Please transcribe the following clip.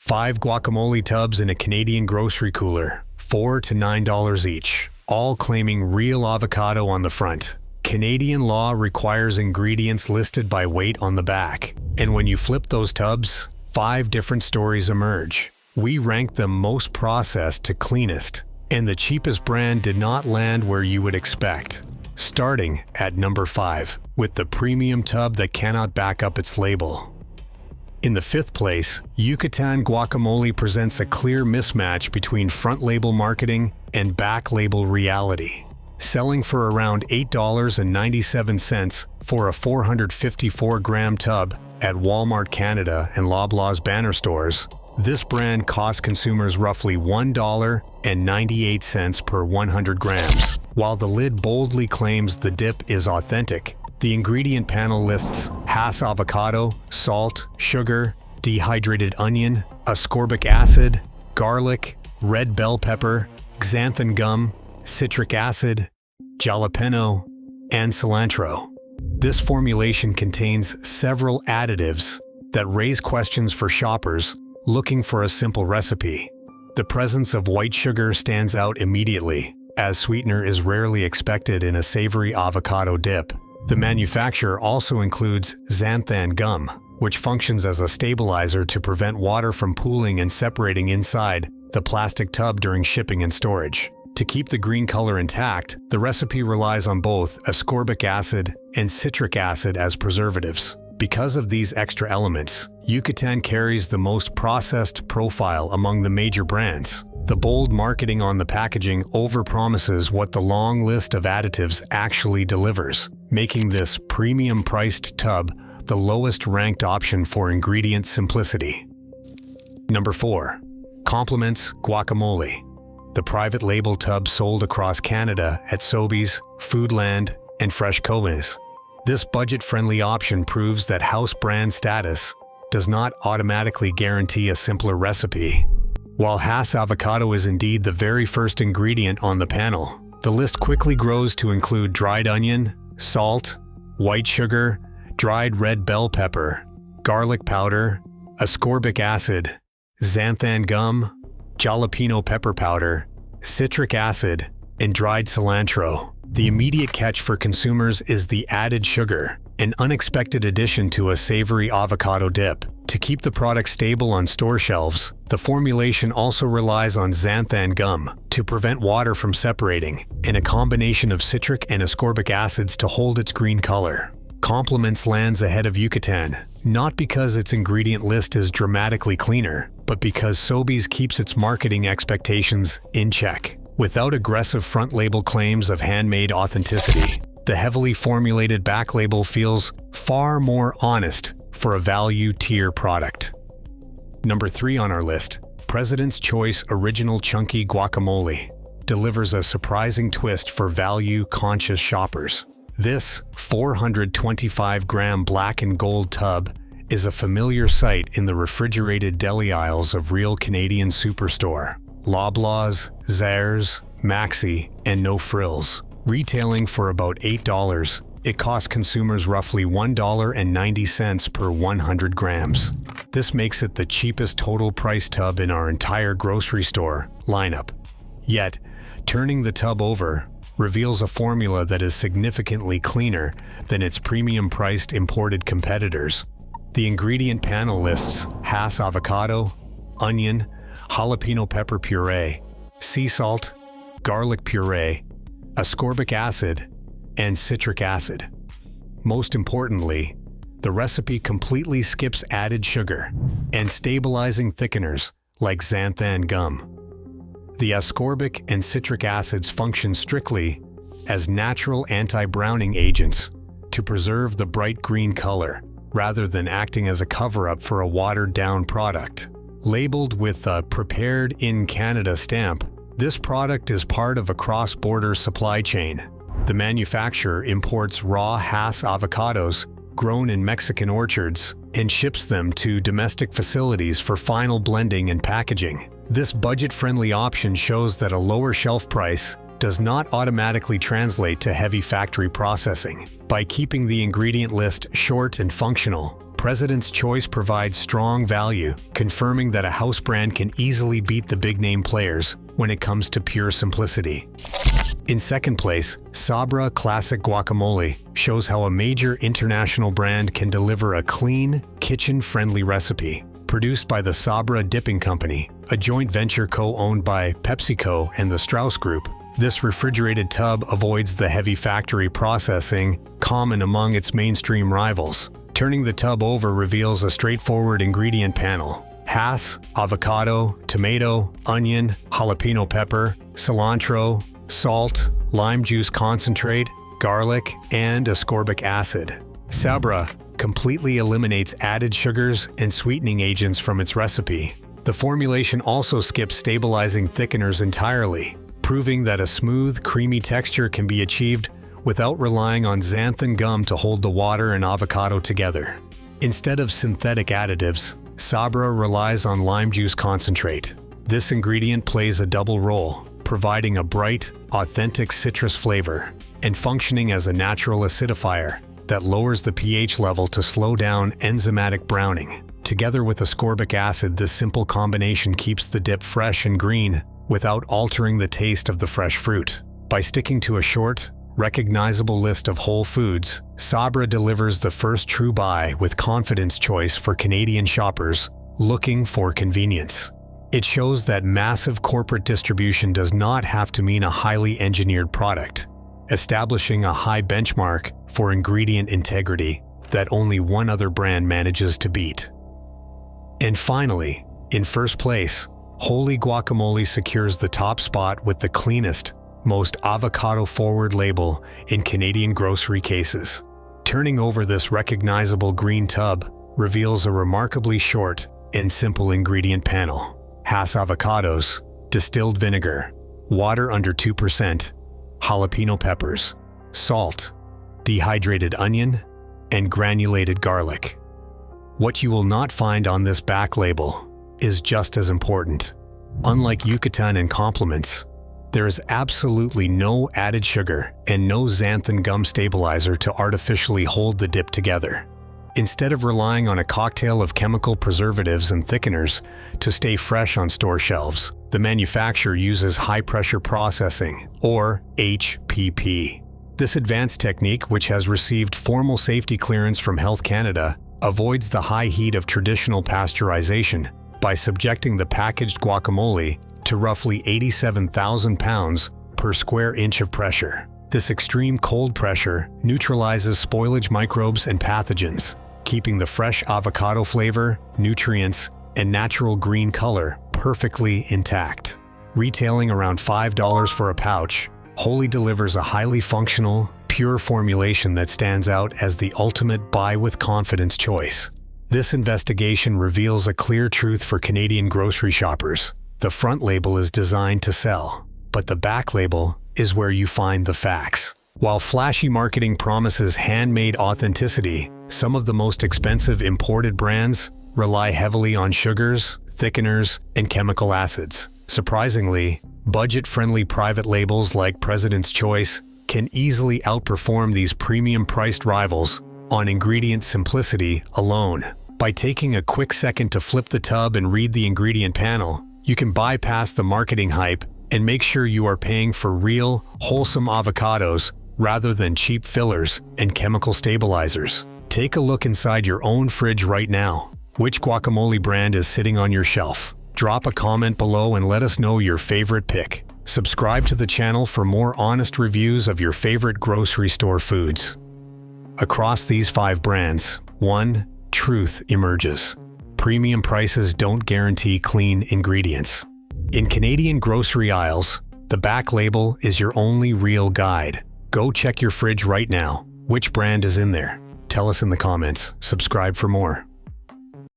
5 guacamole tubs in a Canadian grocery cooler, $4 to $9 each, all claiming real avocado on the front. Canadian law requires ingredients listed by weight on the back, and when you flip those tubs, 5 different stories emerge. We ranked them most processed to cleanest, and the cheapest brand did not land where you would expect. Starting at number 5, with the premium tub that cannot back up its label. In the 5th place, Yucatan Guacamole presents a clear mismatch between front label marketing and back label reality. Selling for around $8.97 for a 454-gram tub at Walmart Canada and Loblaws banner stores, this brand costs consumers roughly $1.98 per 100 grams. While the lid boldly claims the dip is authentic, the ingredient panel lists Hass avocado, salt, sugar, dehydrated onion, ascorbic acid, garlic, red bell pepper, xanthan gum, citric acid, jalapeno, and cilantro. This formulation contains several additives that raise questions for shoppers looking for a simple recipe. The presence of white sugar stands out immediately, as sweetener is rarely expected in a savory avocado dip. The manufacturer also includes xanthan gum, which functions as a stabilizer to prevent water from pooling and separating inside the plastic tub during shipping and storage. To keep the green color intact, the recipe relies on both ascorbic acid and citric acid as preservatives. Because of these extra elements, Yucatan carries the most processed profile among the major brands. The bold marketing on the packaging overpromises what the long list of additives actually delivers, making this premium-priced tub the lowest-ranked option for ingredient simplicity. Number 4. Compliments Guacamole. The private label tub sold across Canada at Sobeys, Foodland, and Fresh Comas. This budget-friendly option proves that house brand status does not automatically guarantee a simpler recipe. While Hass avocado is indeed the very first ingredient on the panel, the list quickly grows to include dried onion, salt, white sugar, dried red bell pepper, garlic powder, ascorbic acid, xanthan gum, jalapeno pepper powder, citric acid, and dried cilantro. The immediate catch for consumers is the added sugar, an unexpected addition to a savory avocado dip. To keep the product stable on store shelves, the formulation also relies on xanthan gum to prevent water from separating, and a combination of citric and ascorbic acids to hold its green color. Compliments lands ahead of Yucatan, not because its ingredient list is dramatically cleaner, but because Sobeys keeps its marketing expectations in check. Without aggressive front label claims of handmade authenticity, the heavily formulated back label feels far more honest for a value tier product. Number 3 on our list, President's Choice Original Chunky Guacamole, delivers a surprising twist for value-conscious shoppers. This 425-gram black and gold tub is a familiar sight in the refrigerated deli aisles of real Canadian superstore. Loblaws, Zehrs, Maxi, and No Frills. Retailing for about $8, it costs consumers roughly $1.90 per 100 grams. This makes it the cheapest total price tub in our entire grocery store lineup. Yet, turning the tub over reveals a formula that is significantly cleaner than its premium-priced imported competitors. The ingredient panel lists Hass avocado, onion, jalapeno pepper puree, sea salt, garlic puree, ascorbic acid, and citric acid. Most importantly, the recipe completely skips added sugar and stabilizing thickeners like xanthan gum. The ascorbic and citric acids function strictly as natural anti-browning agents to preserve the bright green color, rather than acting as a cover-up for a watered-down product. Labeled with a "Prepared in Canada" stamp, this product is part of a cross-border supply chain. The manufacturer imports raw Hass avocados grown in Mexican orchards and ships them to domestic facilities for final blending and packaging. This budget-friendly option shows that a lower shelf price does not automatically translate to heavy factory processing. By keeping the ingredient list short and functional, President's Choice provides strong value, confirming that a house brand can easily beat the big-name players when it comes to pure simplicity. In second place, Sabra Classic Guacamole shows how a major international brand can deliver a clean, kitchen-friendly recipe. Produced by the Sabra Dipping Company, a joint venture co-owned by PepsiCo and the Strauss Group, this refrigerated tub avoids the heavy factory processing common among its mainstream rivals. Turning the tub over reveals a straightforward ingredient panel: Hass, avocado, tomato, onion, jalapeno pepper, cilantro, salt, lime juice concentrate, garlic, and ascorbic acid. Sabra completely eliminates added sugars and sweetening agents from its recipe. The formulation also skips stabilizing thickeners entirely, proving that a smooth, creamy texture can be achieved without relying on xanthan gum to hold the water and avocado together. Instead of synthetic additives, Sabra relies on lime juice concentrate. This ingredient plays a double role, providing a bright, authentic citrus flavor and functioning as a natural acidifier that lowers the pH level to slow down enzymatic browning. Together with ascorbic acid, this simple combination keeps the dip fresh and green without altering the taste of the fresh fruit. By sticking to a short, recognizable list of whole foods, Sabra delivers the first true buy with confidence choice for Canadian shoppers looking for convenience. It shows that massive corporate distribution does not have to mean a highly engineered product, establishing a high benchmark for ingredient integrity that only one other brand manages to beat. And finally, in first place, Holy Guacamole secures the top spot with the cleanest, most avocado-forward label in Canadian grocery cases. Turning over this recognizable green tub reveals a remarkably short and simple ingredient panel: Hass avocados, distilled vinegar, water under 2%, jalapeno peppers, salt, dehydrated onion, and granulated garlic. What you will not find on this back label is just as important. Unlike Yucatan and compliments, there is absolutely no added sugar and no xanthan gum stabilizer to artificially hold the dip together. Instead of relying on a cocktail of chemical preservatives and thickeners to stay fresh on store shelves, the manufacturer uses high-pressure processing, or HPP. This advanced technique, which has received formal safety clearance from Health Canada, avoids the high heat of traditional pasteurization by subjecting the packaged guacamole to roughly 87,000 pounds per square inch of pressure. This extreme cold pressure neutralizes spoilage microbes and pathogens, keeping the fresh avocado flavor, nutrients, and natural green color perfectly intact. Retailing around $5 for a pouch, Holy delivers a highly functional, pure formulation that stands out as the ultimate buy with confidence choice. This investigation reveals a clear truth for Canadian grocery shoppers. The front label is designed to sell, but the back label is where you find the facts. While flashy marketing promises handmade authenticity, some of the most expensive imported brands rely heavily on sugars, thickeners, and chemical acids. Surprisingly, budget-friendly private labels like President's Choice can easily outperform these premium-priced rivals on ingredient simplicity alone. By taking a quick second to flip the tub and read the ingredient panel, you can bypass the marketing hype and make sure you are paying for real, wholesome avocados rather than cheap fillers and chemical stabilizers. Take a look inside your own fridge right now. Which guacamole brand is sitting on your shelf? Drop a comment below and let us know your favorite pick. Subscribe to the channel for more honest reviews of your favorite grocery store foods. Across these 5 brands, one truth emerges: premium prices don't guarantee clean ingredients. In Canadian grocery aisles, the back label is your only real guide. Go check your fridge right now. Which brand is in there? Tell us in the comments. Subscribe for more.